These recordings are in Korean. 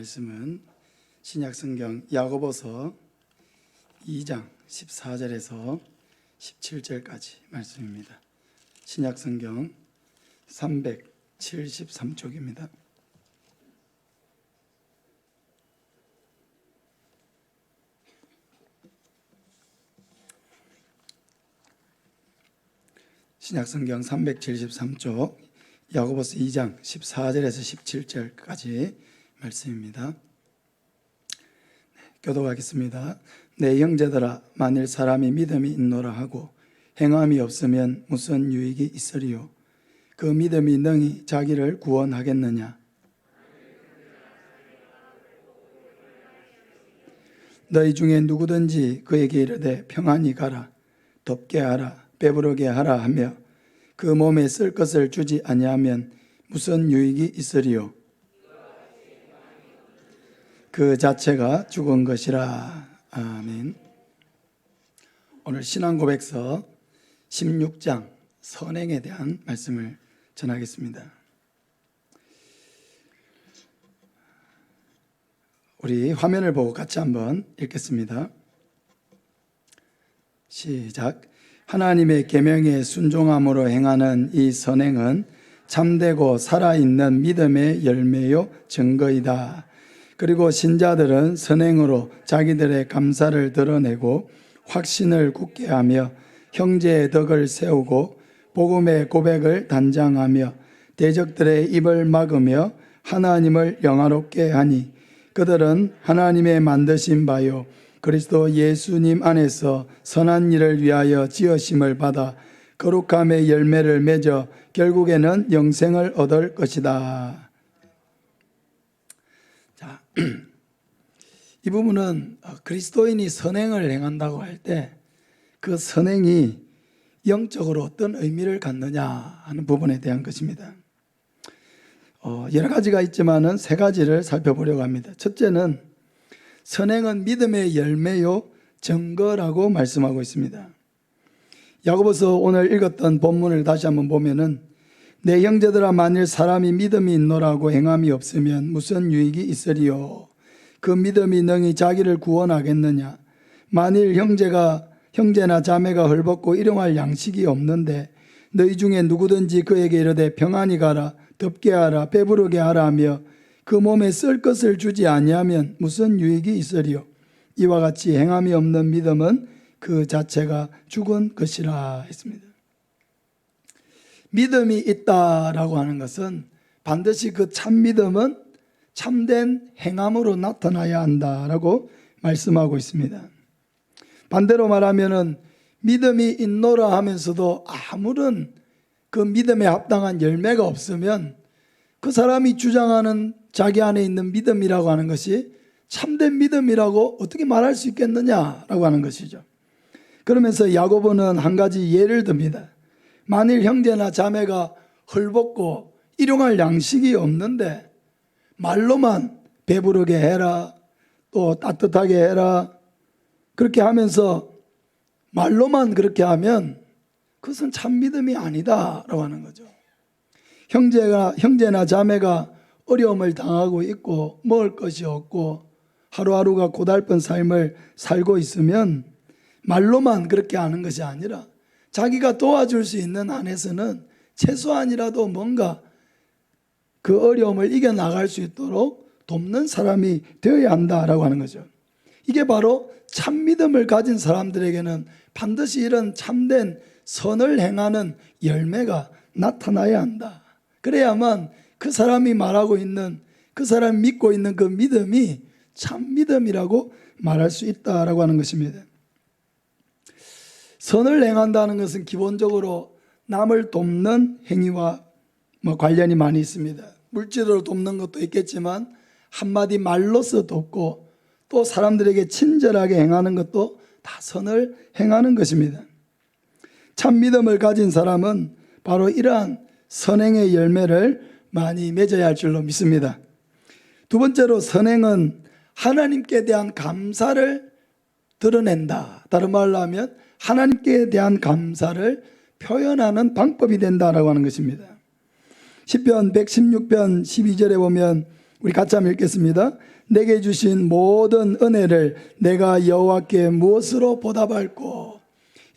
말씀은 신약성경 야고보서 2장 14절에서 17절까지 말씀입니다. 신약성경 373쪽입니다. 신약성경 373쪽 야고보서 2장 14절에서 17절까지 말씀입니다. 교독하겠습니다. 내 형제들아, 만일 사람이 믿음이 있노라 하고 행함이 없으면 무슨 유익이 있으리요? 그 믿음이 능히 자기를 구원하겠느냐? 너희 중에 누구든지 그에게 이르되 평안히 가라, 덥게 하라, 배부르게 하라 하며 그 몸에 쓸 것을 주지 아니하면 무슨 유익이 있으리요? 그 자체가 죽은 것이라. 아멘. 오늘 신앙고백서 16장 선행에 대한 말씀을 전하겠습니다. 우리 화면을 보고 같이 한번 읽겠습니다. 시작. 하나님의 계명에 순종함으로 행하는 이 선행은 참되고 살아있는 믿음의 열매요 증거이다. 그리고 신자들은 선행으로 자기들의 감사를 드러내고 확신을 굳게 하며 형제의 덕을 세우고 복음의 고백을 단장하며 대적들의 입을 막으며 하나님을 영화롭게 하니 그들은 하나님의 만드신 바요 그리스도 예수님 안에서 선한 일을 위하여 지으심을 받아 거룩함의 열매를 맺어 결국에는 영생을 얻을 것이다. 자, 이 부분은 그리스도인이 선행을 행한다고 할 때 그 선행이 영적으로 어떤 의미를 갖느냐 하는 부분에 대한 것입니다. 여러 가지가 있지만은 세 가지를 살펴보려고 합니다. 첫째는 선행은 믿음의 열매요 증거라고 말씀하고 있습니다. 야고보서 오늘 읽었던 본문을 다시 한번 보면은 내 형제들아, 만일 사람이 믿음이 있노라고 행함이 없으면 무슨 유익이 있으리요? 그 믿음이 능히 자기를 구원하겠느냐? 만일 형제나 자매가 헐벗고 일용할 양식이 없는데 너희 중에 누구든지 그에게 이르되 평안히 가라, 덥게 하라, 배부르게 하라 하며 그 몸에 쓸 것을 주지 아니하면 무슨 유익이 있으리요? 이와 같이 행함이 없는 믿음은 그 자체가 죽은 것이라 했습니다. 믿음이 있다라고 하는 것은 반드시 그 참믿음은 참된 행함으로 나타나야 한다라고 말씀하고 있습니다. 반대로 말하면은 믿음이 있노라 하면서도 아무런 그 믿음에 합당한 열매가 없으면 그 사람이 주장하는 자기 안에 있는 믿음이라고 하는 것이 참된 믿음이라고 어떻게 말할 수 있겠느냐라고 하는 것이죠. 그러면서 야고보는 한 가지 예를 듭니다. 만일 형제나 자매가 헐벗고 일용할 양식이 없는데 말로만 배부르게 해라, 또 따뜻하게 해라, 그렇게 하면서 말로만 그렇게 하면 그것은 참 믿음이 아니다라고 하는 거죠. 형제나 자매가 어려움을 당하고 있고 먹을 것이 없고 하루하루가 고달픈 삶을 살고 있으면 말로만 그렇게 하는 것이 아니라 자기가 도와줄 수 있는 안에서는 최소한이라도 뭔가 그 어려움을 이겨나갈 수 있도록 돕는 사람이 되어야 한다라고 하는 거죠. 이게 바로 참 믿음을 가진 사람들에게는 반드시 이런 참된 선을 행하는 열매가 나타나야 한다. 그래야만 그 사람이 말하고 있는, 그 사람이 믿고 있는 그 믿음이 참 믿음이라고 말할 수 있다라고 하는 것입니다. 선을 행한다는 것은 기본적으로 남을 돕는 행위와 관련이 많이 있습니다. 물질로 돕는 것도 있겠지만 한마디 말로서 돕고 또 사람들에게 친절하게 행하는 것도 다 선을 행하는 것입니다. 참 믿음을 가진 사람은 바로 이러한 선행의 열매를 많이 맺어야 할 줄로 믿습니다. 두 번째로 선행은 하나님께 대한 감사를 드러낸다. 다른 말로 하면 하나님께 대한 감사를 표현하는 방법이 된다라고 하는 것입니다. 시편 116편 12절에 보면 우리 같이 한번 읽겠습니다. 내게 주신 모든 은혜를 내가 여호와께 무엇으로 보답할꼬?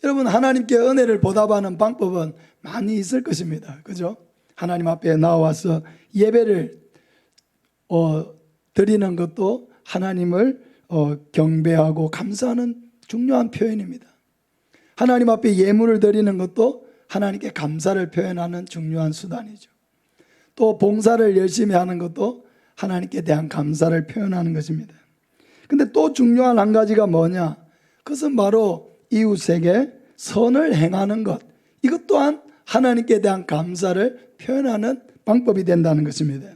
여러분, 하나님께 은혜를 보답하는 방법은 많이 있을 것입니다. 그죠? 하나님 앞에 나와서 예배를 드리는 것도 하나님을 경배하고 감사하는 중요한 표현입니다. 하나님 앞에 예물을 드리는 것도 하나님께 감사를 표현하는 중요한 수단이죠. 또 봉사를 열심히 하는 것도 하나님께 대한 감사를 표현하는 것입니다. 근데 또 중요한 한 가지가 뭐냐? 그것은 바로 이웃에게 선을 행하는 것. 이것 또한 하나님께 대한 감사를 표현하는 방법이 된다는 것입니다.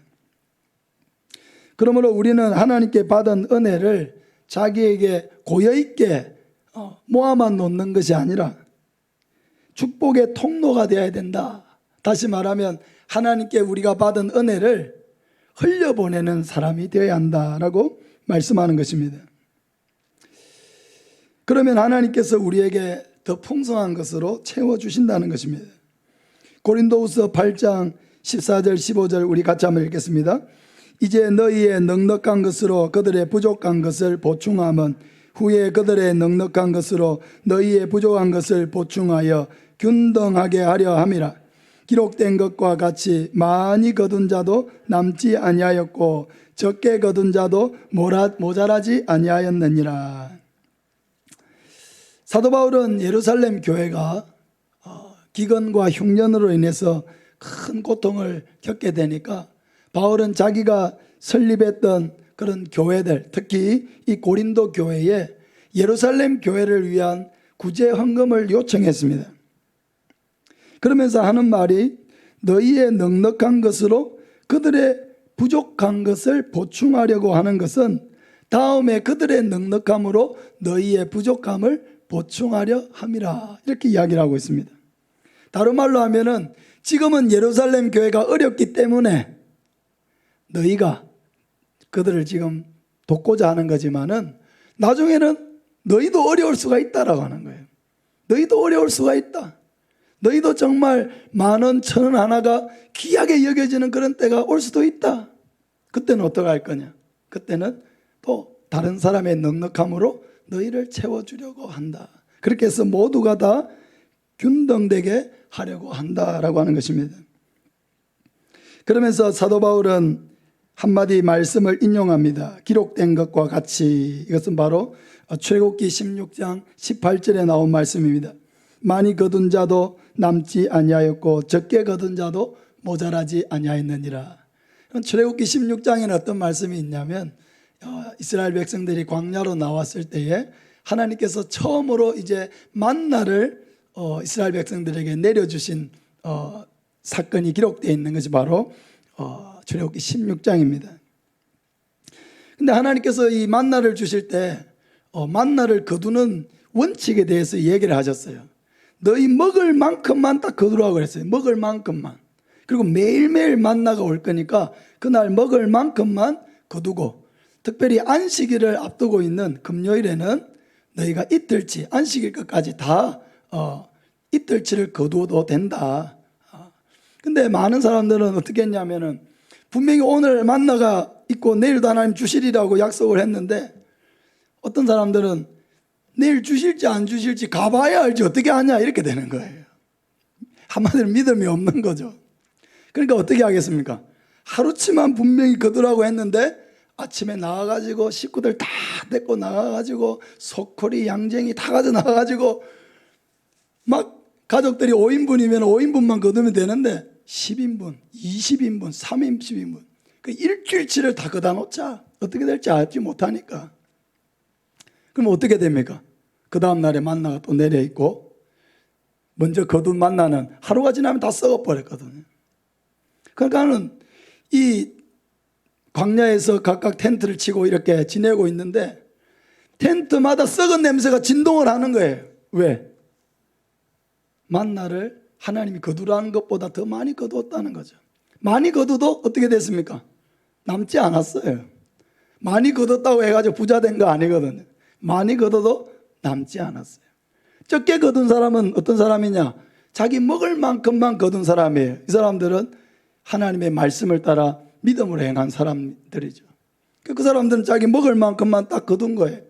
그러므로 우리는 하나님께 받은 은혜를 자기에게 고여있게 모아만 놓는 것이 아니라 축복의 통로가 되어야 된다. 다시 말하면 하나님께 우리가 받은 은혜를 흘려보내는 사람이 되어야 한다라고 말씀하는 것입니다. 그러면 하나님께서 우리에게 더 풍성한 것으로 채워주신다는 것입니다. 고린도후서 8장 14절 15절 우리 같이 한번 읽겠습니다. 이제 너희의 넉넉한 것으로 그들의 부족한 것을 보충함은 후에 그들의 넉넉한 것으로 너희의 부족한 것을 보충하여 균등하게 하려 함이라. 기록된 것과 같이 많이 거둔 자도 남지 아니하였고 적게 거둔 자도 모자라지 아니하였느니라. 사도 바울은 예루살렘 교회가 기근과 흉년으로 인해서 큰 고통을 겪게 되니까 바울은 자기가 설립했던 그런 교회들, 특히 이 고린도 교회에 예루살렘 교회를 위한 구제 헌금을 요청했습니다. 그러면서 하는 말이 너희의 넉넉한 것으로 그들의 부족한 것을 보충하려고 하는 것은 다음에 그들의 넉넉함으로 너희의 부족함을 보충하려 함이라. 이렇게 이야기를 하고 있습니다. 다른 말로 하면은 지금은 예루살렘 교회가 어렵기 때문에 너희가 그들을 지금 돕고자 하는 거지만은 나중에는 너희도 어려울 수가 있다라고 하는 거예요. 너희도 어려울 수가 있다. 너희도 정말 10,000원, 1,000원 하나가 귀하게 여겨지는 그런 때가 올 수도 있다. 그때는 어떻게 할 거냐? 그때는 또 다른 사람의 넉넉함으로 너희를 채워주려고 한다. 그렇게 해서 모두가 다 균등되게 하려고 한다라고 하는 것입니다. 그러면서 사도 바울은 한마디 말씀을 인용합니다. 기록된 것과 같이. 이것은 바로 출애굽기 16장 18절에 나온 말씀입니다. 많이 거둔 자도 남지 아니하였고 적게 거둔 자도 모자라지 아니하였느니라. 출애굽기 16장에는 어떤 말씀이 있냐면 이스라엘 백성들이 광야로 나왔을 때에 하나님께서 처음으로 이제 만나를 이스라엘 백성들에게 내려주신 사건이 기록되어 있는 것이 바로 출애굽기 16장입니다. 근데 하나님께서 이 만나를 주실 때 만나를 거두는 원칙에 대해서 얘기를 하셨어요. 너희 먹을 만큼만 딱 거두라고 그랬어요. 먹을 만큼만. 그리고 매일매일 만나가 올 거니까 그날 먹을 만큼만 거두고, 특별히 안식일을 앞두고 있는 금요일에는 너희가 이틀치, 안식일 것까지 다 이틀치를 거두어도 된다. 근데 많은 사람들은 어떻게 했냐면은 분명히 오늘 만나가 있고 내일도 하나님 주시리라고 약속을 했는데 어떤 사람들은 내일 주실지 안 주실지 가봐야 알지 어떻게 아냐 이렇게 되는 거예요. 한마디로 믿음이 없는 거죠. 그러니까 어떻게 하겠습니까? 하루치만 분명히 거두라고 했는데 아침에 나와가지고 식구들 다 데리고 나와가지고 소코리 양쟁이 다 가져 나와가지고 막 가족들이 5인분이면 5인분만 거두면 되는데 10인분, 20인분, 30인분 그 일주일치를 다 거다 놓자. 어떻게 될지 알지 못하니까. 그럼 어떻게 됩니까? 그 다음 날에 만나가 또 내려있고 먼저 거둔 만나는 하루가 지나면 다 썩어버렸거든요. 그러니까는 이 광야에서 각각 텐트를 치고 이렇게 지내고 있는데 텐트마다 썩은 냄새가 진동을 하는 거예요. 왜? 만나를 하나님이 거두라는 것보다 더 많이 거두었다는 거죠. 많이 거두도 어떻게 됐습니까? 남지 않았어요. 많이 거뒀다고 해가지고 부자 된 거 아니거든요. 많이 거둬도 남지 않았어요. 적게 거둔 사람은 어떤 사람이냐? 자기 먹을 만큼만 거둔 사람이에요. 이 사람들은 하나님의 말씀을 따라 믿음으로 행한 사람들이죠. 그 사람들은 자기 먹을 만큼만 딱 거둔 거예요.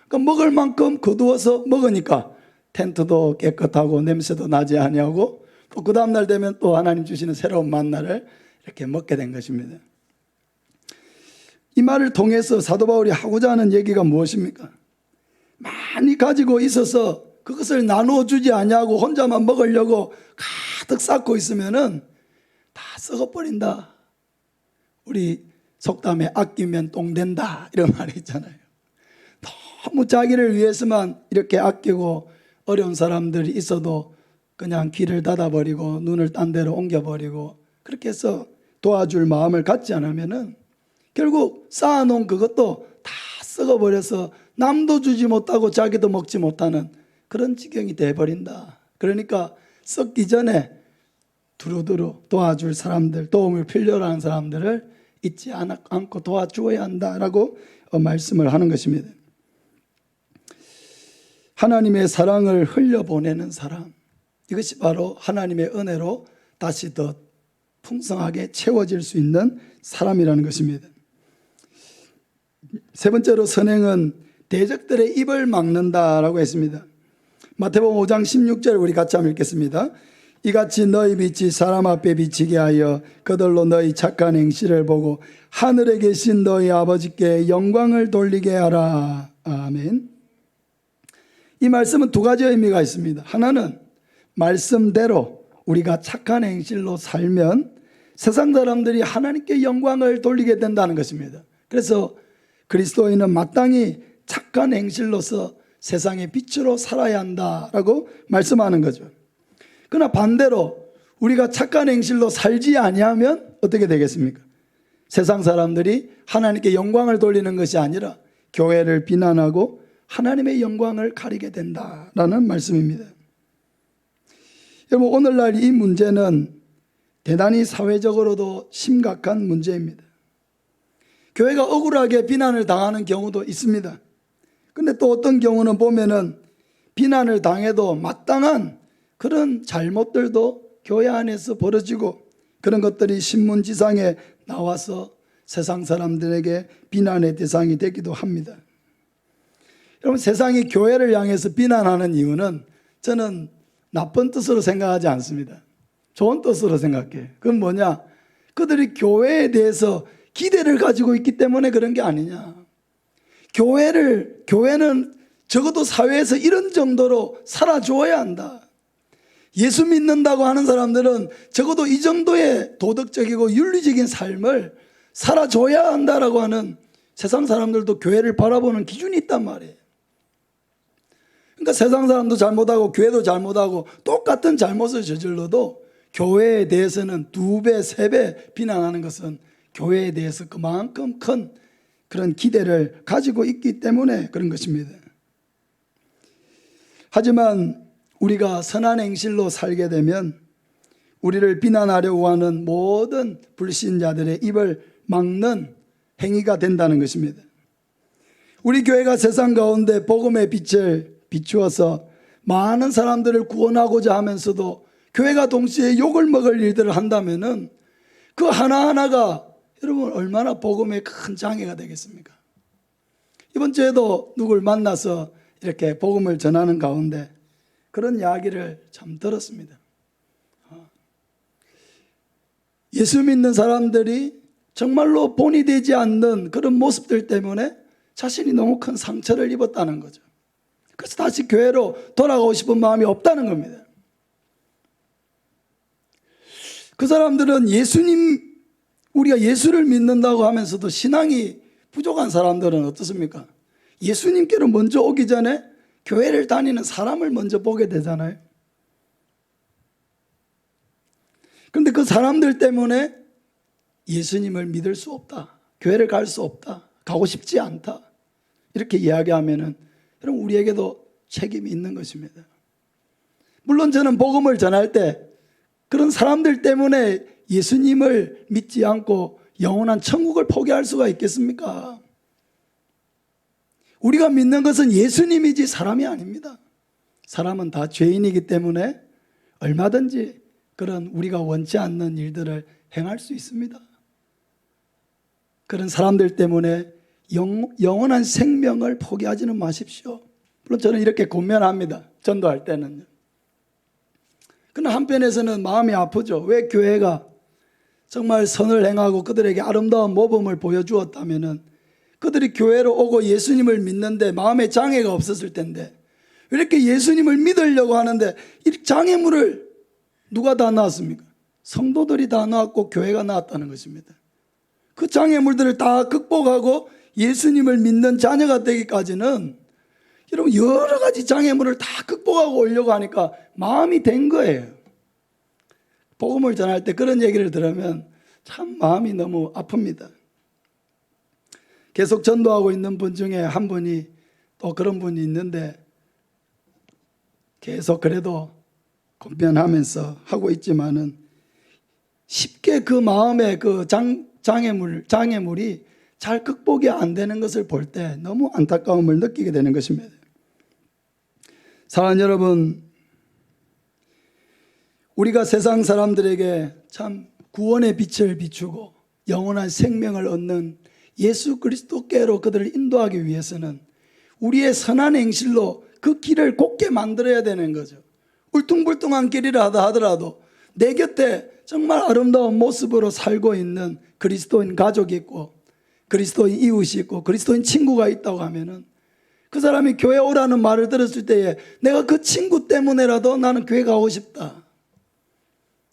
그러니까 먹을 만큼 거두어서 먹으니까 텐트도 깨끗하고 냄새도 나지 아니하고 또 그 다음날 되면 또 하나님 주시는 새로운 만나를 이렇게 먹게 된 것입니다. 이 말을 통해서 사도 바울이 하고자 하는 얘기가 무엇입니까? 많이 가지고 있어서 그것을 나눠주지 아니하고 혼자만 먹으려고 가득 쌓고 있으면은 다 썩어버린다. 우리 속담에 아끼면 똥 된다 이런 말이 있잖아요. 너무 자기를 위해서만 이렇게 아끼고 어려운 사람들이 있어도 그냥 귀를 닫아버리고 눈을 딴 데로 옮겨버리고 그렇게 해서 도와줄 마음을 갖지 않으면은 결국 쌓아놓은 그것도 다 썩어버려서 남도 주지 못하고 자기도 먹지 못하는 그런 지경이 돼버린다. 그러니까 썩기 전에 두루두루 도와줄 사람들, 도움을 필요로 하는 사람들을 잊지 않고 도와주어야 한다라고 말씀을 하는 것입니다. 하나님의 사랑을 흘려보내는 사람, 이것이 바로 하나님의 은혜로 다시 더 풍성하게 채워질 수 있는 사람이라는 것입니다. 세 번째로 선행은 대적들의 입을 막는다라고 했습니다. 마태복음 5장 16절 우리 같이 한번 읽겠습니다. 이같이 너희 빛이 사람 앞에 비치게 하여 그들로 너희 착한 행실을 보고 하늘에 계신 너희 아버지께 영광을 돌리게 하라. 아멘. 이 말씀은 두 가지 의미가 있습니다. 하나는 말씀대로 우리가 착한 행실로 살면 세상 사람들이 하나님께 영광을 돌리게 된다는 것입니다. 그래서 그리스도인은 마땅히 착한 행실로서 세상의 빛으로 살아야 한다라고 말씀하는 거죠. 그러나 반대로 우리가 착한 행실로 살지 아니하면 어떻게 되겠습니까? 세상 사람들이 하나님께 영광을 돌리는 것이 아니라 교회를 비난하고 하나님의 영광을 가리게 된다라는 말씀입니다. 여러분, 오늘날 이 문제는 대단히 사회적으로도 심각한 문제입니다. 교회가 억울하게 비난을 당하는 경우도 있습니다. 근데 또 어떤 경우는 보면은 비난을 당해도 마땅한 그런 잘못들도 교회 안에서 벌어지고 그런 것들이 신문지상에 나와서 세상 사람들에게 비난의 대상이 되기도 합니다. 여러분, 세상이 교회를 향해서 비난하는 이유는 저는 나쁜 뜻으로 생각하지 않습니다. 좋은 뜻으로 생각해요. 그건 뭐냐? 그들이 교회에 대해서 기대를 가지고 있기 때문에 그런 게 아니냐. 교회는 적어도 사회에서 이런 정도로 살아줘야 한다. 예수 믿는다고 하는 사람들은 적어도 이 정도의 도덕적이고 윤리적인 삶을 살아줘야 한다라고 하는 세상 사람들도 교회를 바라보는 기준이 있단 말이에요. 그러니까 세상 사람도 잘못하고 교회도 잘못하고 똑같은 잘못을 저질러도 교회에 대해서는 2배, 3배 비난하는 것은 교회에 대해서 그만큼 큰 그런 기대를 가지고 있기 때문에 그런 것입니다. 하지만 우리가 선한 행실로 살게 되면 우리를 비난하려고 하는 모든 불신자들의 입을 막는 행위가 된다는 것입니다. 우리 교회가 세상 가운데 복음의 빛을 비추어서 많은 사람들을 구원하고자 하면서도 교회가 동시에 욕을 먹을 일들을 한다면은 그 하나하나가 여러분 얼마나 복음에 큰 장애가 되겠습니까? 이번 주에도 누굴 만나서 이렇게 복음을 전하는 가운데 그런 이야기를 참 들었습니다. 예수 믿는 사람들이 정말로 본이 되지 않는 그런 모습들 때문에 자신이 너무 큰 상처를 입었다는 거죠. 그래서 다시 교회로 돌아가고 싶은 마음이 없다는 겁니다. 그 사람들은 우리가 예수를 믿는다고 하면서도 신앙이 부족한 사람들은 어떻습니까? 예수님께로 먼저 오기 전에 교회를 다니는 사람을 먼저 보게 되잖아요. 그런데 그 사람들 때문에 예수님을 믿을 수 없다, 교회를 갈 수 없다, 가고 싶지 않다 이렇게 이야기하면은 여러분 우리에게도 책임이 있는 것입니다. 물론 저는 복음을 전할 때 그런 사람들 때문에 예수님을 믿지 않고 영원한 천국을 포기할 수가 있겠습니까? 우리가 믿는 것은 예수님이지 사람이 아닙니다. 사람은 다 죄인이기 때문에 얼마든지 그런 우리가 원치 않는 일들을 행할 수 있습니다. 그런 사람들 때문에 영원한 생명을 포기하지는 마십시오. 물론 저는 이렇게 권면합니다. 전도할 때는요. 그러나 한편에서는 마음이 아프죠. 왜 교회가 정말 선을 행하고 그들에게 아름다운 모범을 보여주었다면 그들이 교회로 오고 예수님을 믿는데 마음에 장애가 없었을 텐데 왜 이렇게 예수님을 믿으려고 하는데 이 장애물을 누가 다 낳았습니까? 성도들이 다 낳았고 교회가 낳았다는 것입니다. 그 장애물들을 다 극복하고 예수님을 믿는 자녀가 되기까지는 여러분 여러 가지 장애물을 다 극복하고 오려고 하니까 마음이 된 거예요. 복음을 전할 때 그런 얘기를 들으면 참 마음이 너무 아픕니다. 계속 전도하고 있는 분 중에 한 분이 또 그런 분이 있는데 계속 그래도 권면하면서 하고 있지만은 쉽게 그 마음의 그 장애물이 잘 극복이 안 되는 것을 볼 때 너무 안타까움을 느끼게 되는 것입니다. 사랑하는 여러분, 우리가 세상 사람들에게 참 구원의 빛을 비추고 영원한 생명을 얻는 예수 그리스도께로 그들을 인도하기 위해서는 우리의 선한 행실로 그 길을 곧게 만들어야 되는 거죠. 울퉁불퉁한 길이라 하더라도 내 곁에 정말 아름다운 모습으로 살고 있는 그리스도인 가족이 있고 그리스도인 이웃이 있고 그리스도인 친구가 있다고 하면은 그 사람이 교회 오라는 말을 들었을 때에 내가 그 친구 때문에라도 나는 교회 가고 싶다.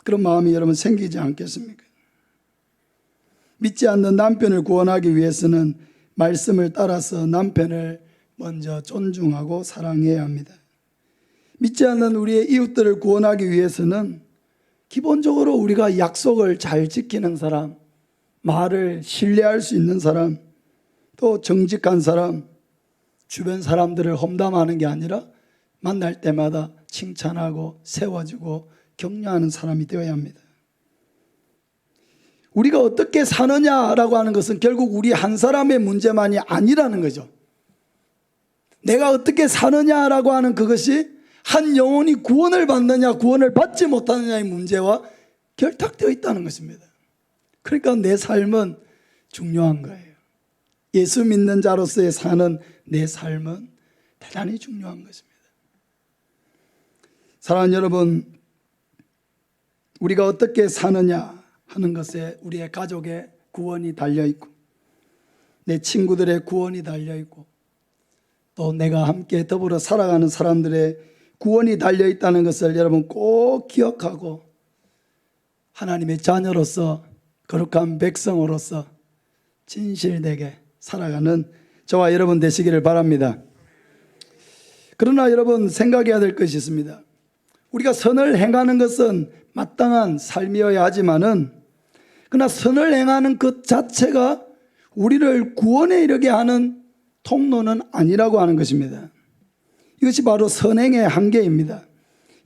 그런 마음이 여러분 생기지 않겠습니까? 믿지 않는 남편을 구원하기 위해서는 말씀을 따라서 남편을 먼저 존중하고 사랑해야 합니다. 믿지 않는 우리의 이웃들을 구원하기 위해서는 기본적으로 우리가 약속을 잘 지키는 사람, 말을 신뢰할 수 있는 사람, 또 정직한 사람, 주변 사람들을 험담하는 게 아니라 만날 때마다 칭찬하고 세워주고 격려하는 사람이 되어야 합니다. 우리가 어떻게 사느냐라고 하는 것은 결국 우리 한 사람의 문제만이 아니라는 거죠. 내가 어떻게 사느냐라고 하는 그것이 한 영혼이 구원을 받느냐 구원을 받지 못하느냐의 문제와 결탁되어 있다는 것입니다. 그러니까 내 삶은 중요한 거예요. 예수 믿는 자로서의 사는 내 삶은 대단히 중요한 것입니다. 사랑하는 여러분, 우리가 어떻게 사느냐 하는 것에 우리의 가족의 구원이 달려있고 내 친구들의 구원이 달려있고 또 내가 함께 더불어 살아가는 사람들의 구원이 달려있다는 것을 여러분 꼭 기억하고 하나님의 자녀로서 거룩한 백성으로서 진실되게 살아가는 저와 여러분 되시기를 바랍니다. 그러나 여러분 생각해야 될 것이 있습니다. 우리가 선을 행하는 것은 마땅한 삶이어야 하지만은 그러나 선을 행하는 것 자체가 우리를 구원에 이르게 하는 통로는 아니라고 하는 것입니다. 이것이 바로 선행의 한계입니다.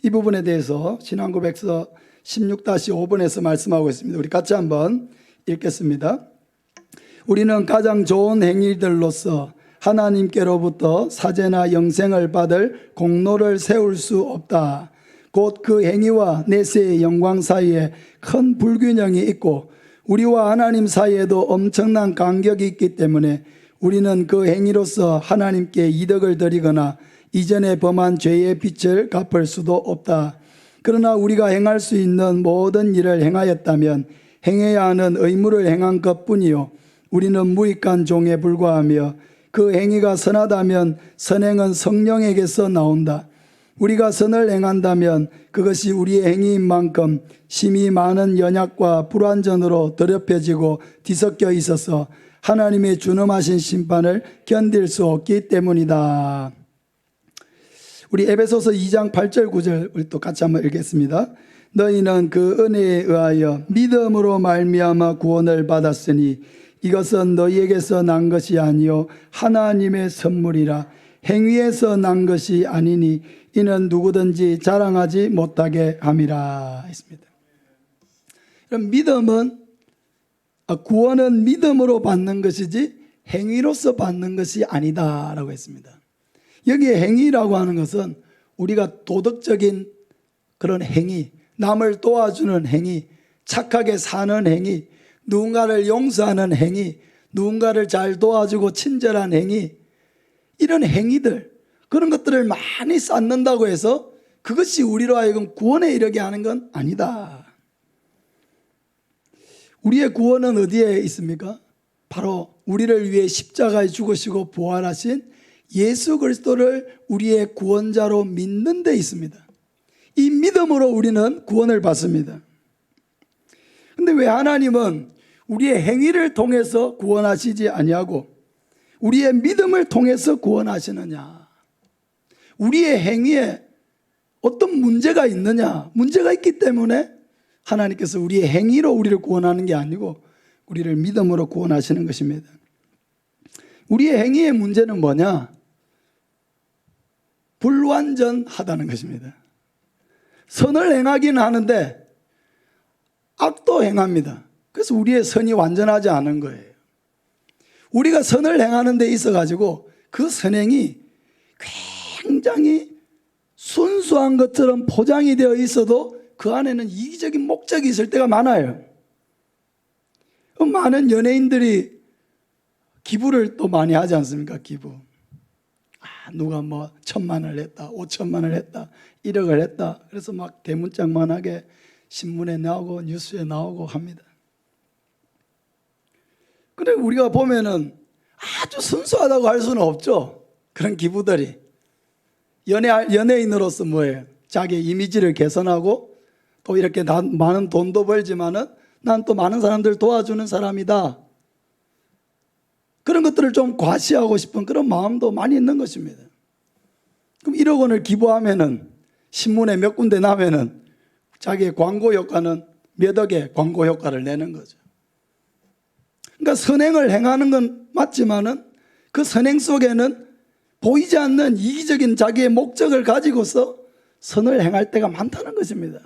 이 부분에 대해서 신앙고백서 16-5번에서 말씀하고 있습니다. 우리 같이 한번 읽겠습니다. 우리는 가장 좋은 행위들로서 하나님께로부터 사죄나 영생을 받을 공로를 세울 수 없다. 곧 그 행위와 내세의 영광 사이에 큰 불균형이 있고 우리와 하나님 사이에도 엄청난 간격이 있기 때문에 우리는 그 행위로서 하나님께 이득을 드리거나 이전에 범한 죄의 빚을 갚을 수도 없다. 그러나 우리가 행할 수 있는 모든 일을 행하였다면 행해야 하는 의무를 행한 것뿐이요 우리는 무익한 종에 불과하며 그 행위가 선하다면 선행은 성령에게서 나온다. 우리가 선을 행한다면 그것이 우리의 행위인 만큼 심히 많은 연약과 불완전으로 더럽혀지고 뒤섞여 있어서 하나님의 준엄하신 심판을 견딜 수 없기 때문이다. 우리 에베소서 2장 8절 9절 우리 또 같이 한번 읽겠습니다. 너희는 그 은혜에 의하여 믿음으로 말미암아 구원을 받았으니 이것은 너희에게서 난 것이 아니요 하나님의 선물이라. 행위에서 난 것이 아니니 이는 누구든지 자랑하지 못하게 함이라 했습니다. 그럼 구원은 믿음으로 받는 것이지 행위로서 받는 것이 아니다라고 했습니다. 여기에 행위라고 하는 것은 우리가 도덕적인 그런 행위, 남을 도와주는 행위, 착하게 사는 행위, 누군가를 용서하는 행위, 누군가를 잘 도와주고 친절한 행위, 이런 행위들, 그런 것들을 많이 쌓는다고 해서 그것이 우리로 하여금 구원에 이르게 하는 건 아니다. 우리의 구원은 어디에 있습니까? 바로 우리를 위해 십자가에 죽으시고 부활하신 예수 그리스도를 우리의 구원자로 믿는 데 있습니다. 이 믿음으로 우리는 구원을 받습니다. 그런데 왜 하나님은 우리의 행위를 통해서 구원하시지 아니하고 우리의 믿음을 통해서 구원하시느냐? 우리의 행위에 어떤 문제가 있느냐? 문제가 있기 때문에 하나님께서 우리의 행위로 우리를 구원하는 게 아니고 우리를 믿음으로 구원하시는 것입니다. 우리의 행위의 문제는 뭐냐? 불완전하다는 것입니다. 선을 행하긴 하는데 악도 행합니다. 그래서 우리의 선이 완전하지 않은 거예요. 우리가 선을 행하는 데 있어가지고 그 선행이 굉장히 순수한 것처럼 포장이 되어 있어도 그 안에는 이기적인 목적이 있을 때가 많아요. 많은 기부를 또 많이 하지 않습니까? 기부. 누가 뭐 1,000만을 했다, 5천만을 했다, 1억을 했다. 그래서 막 대문짝만하게 신문에 나오고 뉴스에 나오고 합니다. 근데 우리가 보면은 아주 순수하다고 할 수는 없죠. 그런 기부들이. 연예인으로서 뭐예요? 자기 이미지를 개선하고 또 이렇게 많은 돈도 벌지만은 난 또 많은 사람들 도와주는 사람이다. 그런 것들을 좀 과시하고 싶은 그런 마음도 많이 있는 것입니다. 그럼 1억 원을 기부하면은 신문에 몇 군데 나면은 자기의 광고 효과는 몇 억의 광고 효과를 내는 거죠. 그러니까 선행을 행하는 건 맞지만은 그 선행 속에는 보이지 않는 이기적인 자기의 목적을 가지고서 선을 행할 때가 많다는 것입니다.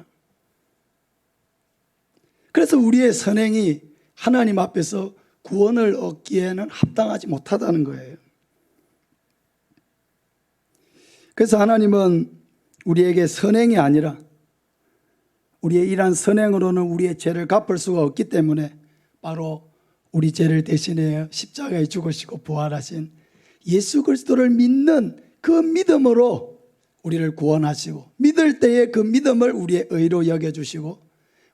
그래서 우리의 선행이 하나님 앞에서 구원을 얻기에는 합당하지 못하다는 거예요. 그래서 하나님은 우리에게 선행이 아니라 우리의 이러한 선행으로는 우리의 죄를 갚을 수가 없기 때문에 바로 우리 죄를 대신해 십자가에 죽으시고 부활하신 예수 그리스도를 믿는 그 믿음으로 우리를 구원하시고 믿을 때에 그 믿음을 우리의 의로 여겨주시고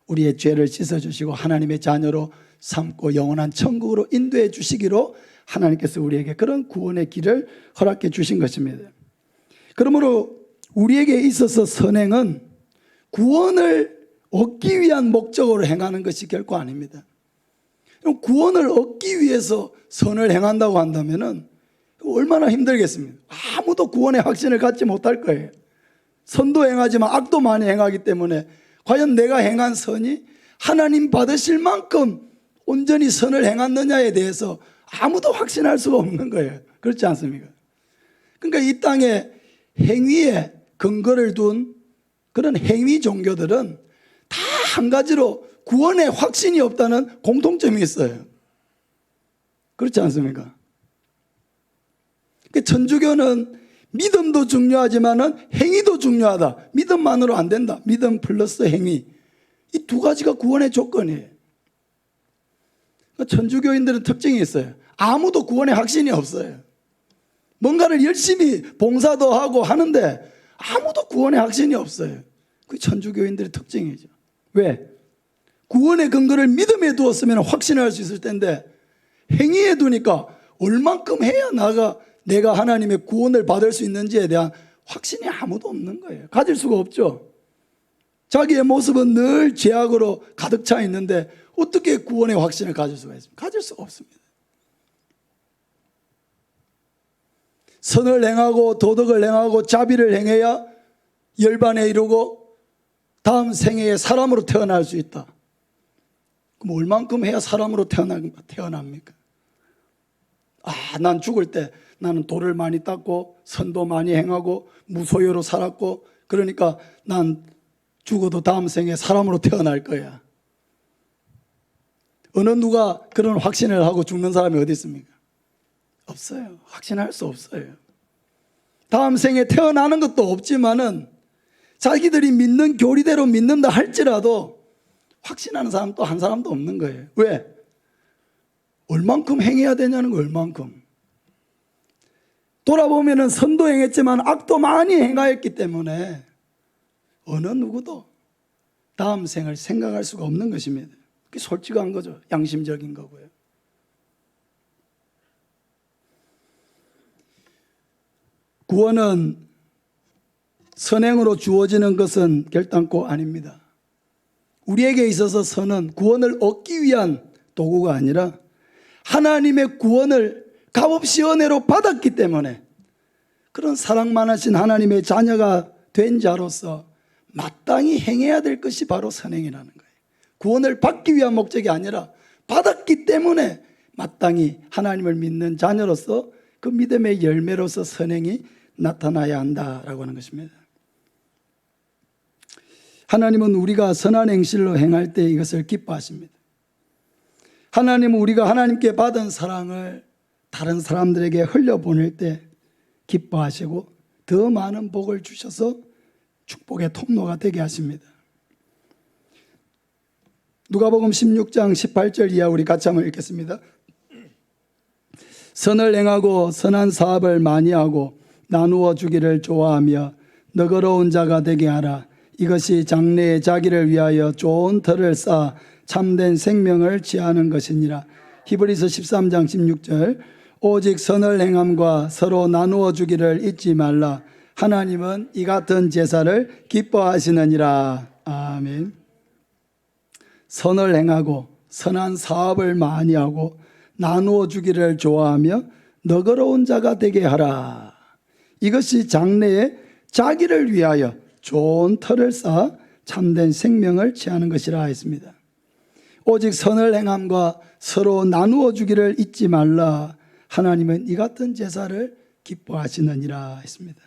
우리의 죄를 씻어주시고 하나님의 자녀로 삼고 영원한 천국으로 인도해 주시기로 하나님께서 우리에게 그런 구원의 길을 허락해 주신 것입니다. 그러므로 우리에게 있어서 선행은 구원을 얻기 위한 목적으로 행하는 것이 결코 아닙니다. 구원을 얻기 위해서 선을 행한다고 한다면 얼마나 힘들겠습니까? 아무도 구원의 확신을 갖지 못할 거예요. 선도 행하지만 악도 많이 행하기 때문에 과연 내가 행한 선이 하나님 받으실 만큼 온전히 선을 행했느냐에 대해서 아무도 확신할 수가 없는 거예요. 그렇지 않습니까? 그러니까 이 땅에 행위에 근거를 둔 그런 행위 종교들은 다 한 가지로 구원의 확신이 없다는 공통점이 있어요. 그렇지 않습니까? 천주교는 믿음도 중요하지만 행위도 중요하다. 믿음만으로 안 된다. 믿음 플러스 행위. 이 두 가지가 구원의 조건이에요. 천주교인들은 특징이 있어요. 아무도 구원의 확신이 없어요. 뭔가를 열심히 봉사도 하고 하는데 아무도 구원의 확신이 없어요. 그게 천주교인들의 특징이죠. 왜? 구원의 근거를 믿음에 두었으면 확신할 수 있을 텐데 행위에 두니까 얼만큼 해야 내가 하나님의 구원을 받을 수 있는지에 대한 확신이 아무도 없는 거예요. 가질 수가 없죠. 자기의 모습은 늘 죄악으로 가득 차 있는데 어떻게 구원의 확신을 가질 수가 있습니까? 가질 수가 없습니다. 선을 행하고 도덕을 행하고 자비를 행해야 열반에 이르고 다음 생애에 사람으로 태어날 수 있다. 그럼 얼만큼 해야 사람으로 태어납니까? 난 죽을 때 나는 돌을 많이 닦고 선도 많이 행하고 무소유로 살았고 그러니까 난 죽어도 다음 생에 사람으로 태어날 거야. 어느 누가 그런 확신을 하고 죽는 사람이 어디 있습니까? 없어요. 확신할 수 없어요. 다음 생에 태어나는 것도 없지만은 자기들이 믿는 교리대로 믿는다 할지라도 확신하는 사람 또 한 사람도 없는 거예요. 왜? 얼만큼 행해야 되냐는 거, 얼만큼. 돌아보면은 선도 행했지만 악도 많이 행하였기 때문에 어느 누구도 다음 생을 생각할 수가 없는 것입니다. 그게 솔직한 거죠. 양심적인 거고요. 구원은 선행으로 주어지는 것은 결단코 아닙니다. 우리에게 있어서 선은 구원을 얻기 위한 도구가 아니라 하나님의 구원을 값없이 은혜로 받았기 때문에 그런 사랑 많으신 하나님의 자녀가 된 자로서 마땅히 행해야 될 것이 바로 선행이라는 거예요. 구원을 받기 위한 목적이 아니라 받았기 때문에 마땅히 하나님을 믿는 자녀로서 그 믿음의 열매로서 선행이 나타나야 한다라고 하는 것입니다. 하나님은 우리가 선한 행실로 행할 때 이것을 기뻐하십니다. 하나님은 우리가 하나님께 받은 사랑을 다른 사람들에게 흘려보낼 때 기뻐하시고 더 많은 복을 주셔서 축복의 통로가 되게 하십니다. 누가복음 16장 18절 이하 우리 같이 한번 읽겠습니다. 선을 행하고 선한 사업을 많이 하고 나누어 주기를 좋아하며 너그러운 자가 되게 하라. 이것이 장래에 자기를 위하여 좋은 터를 쌓아 참된 생명을 취하는 것이니라. 히브리서 13장 16절 오직 선을 행함과 서로 나누어 주기를 잊지 말라. 하나님은 이 같은 제사를 기뻐하시느니라. 아멘. 선을 행하고 선한 사업을 많이 하고 나누어 주기를 좋아하며 너그러운 자가 되게 하라. 이것이 장래에 자기를 위하여 좋은 터를 쌓아 참된 생명을 취하는 것이라 했습니다. 오직 선을 행함과 서로 나누어 주기를 잊지 말라. 하나님은 이 같은 제사를 기뻐하시느니라 했습니다.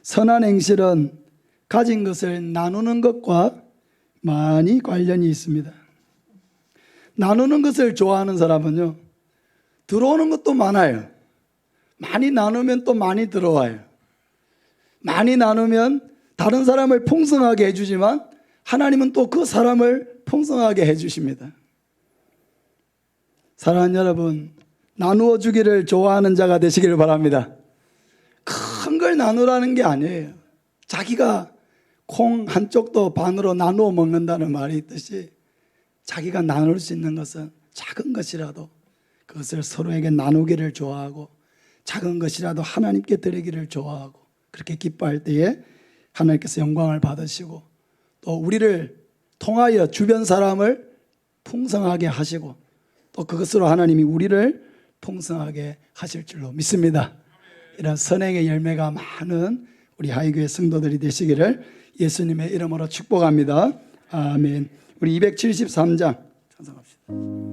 선한 행실은 가진 것을 나누는 것과 많이 관련이 있습니다. 나누는 것을 좋아하는 사람은요, 들어오는 것도 많아요. 많이 나누면 또 많이 들어와요. 많이 나누면 다른 사람을 풍성하게 해주지만 하나님은 또 그 사람을 풍성하게 해주십니다. 사랑하는 여러분, 나누어 주기를 좋아하는 자가 되시기를 바랍니다. 큰 걸 나누라는 게 아니에요. 자기가 콩 한쪽도 반으로 나누어 먹는다는 말이 있듯이 자기가 나눌 수 있는 것은 작은 것이라도 그것을 서로에게 나누기를 좋아하고 작은 것이라도 하나님께 드리기를 좋아하고 그렇게 기뻐할 때에 하나님께서 영광을 받으시고 또 우리를 통하여 주변 사람을 풍성하게 하시고 또 그것으로 하나님이 우리를 풍성하게 하실 줄로 믿습니다. 이런 선행의 열매가 많은 우리 하이교회 성도들이 되시기를 예수님의 이름으로 축복합니다. 아멘. 우리 273장 찬송합시다.